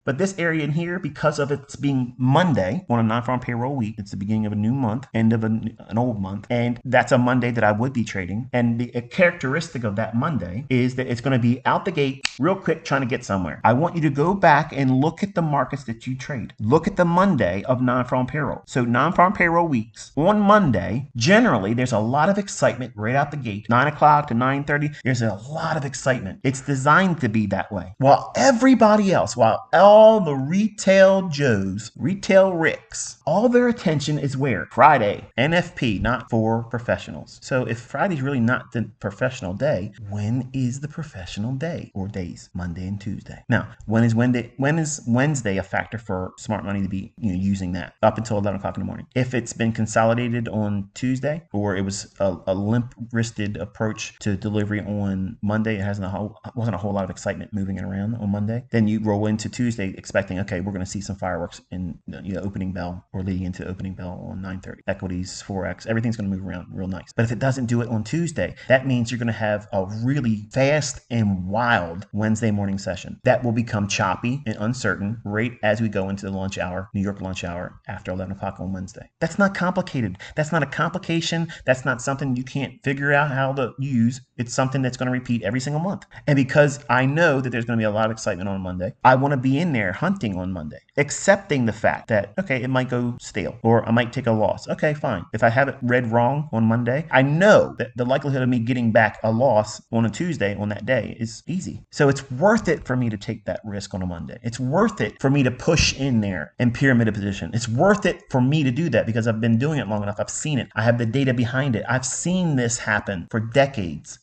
But this area in here, because of it's being Monday on a non-farm payroll week, it's the beginning of a new month, end of an old month, and that's a Monday that I would be trading. And the characteristic of that Monday is that it's going to be out the gate real quick trying to get somewhere. I want you to go back and look at the markets that you trade. Look at the Monday of non-farm payroll. So non-farm payroll weeks on Monday, generally there's a lot of excitement right out the gate. 9 o'clock to 9:30, there's a lot of excitement. It's designed to be that way. While everybody else, while all the retail Joes, retail Ricks, all their attention is where? Friday, NFP, not for professionals. So if Friday's really not the professional day, when is the professional day or days? Monday and Tuesday. Now, when is Wednesday a factor for smart money to be using that up until 11 o'clock in the morning? If it's been consolidated on Tuesday, or it was a limp-wristed approach to delivery on Monday, it wasn't a whole lot of excitement moving it around on Monday, then you roll into Tuesday expecting, okay, we're going to see some fireworks in opening bell or leading into opening bell on 9:30. Equities, forex, everything's going to move around real nice. But if it doesn't do it on Tuesday, that means you're going to have a really fast and wild Wednesday morning session that will become choppy and uncertain right as we go into the lunch hour, New York lunch hour after 11 o'clock on Wednesday. That's not complicated. That's not a complication. That's not something you can't figure out how to use. It's something that's going to repeat every single month. And because I know that there's going to be a lot of excitement on Monday, I want to be in there hunting on Monday, accepting the fact that, okay, it might go stale or I might take a loss. Okay, fine. If I have it read wrong on Monday, I know that the likelihood of me getting back a loss on a Tuesday on that day is easy. So it's worth it for me to take that risk on a Monday. It's worth it for me to push in there and pyramid a position. It's worth it for me to do that because I've been doing it long enough. I've seen it. I have the data behind it. I've seen this happen for decades.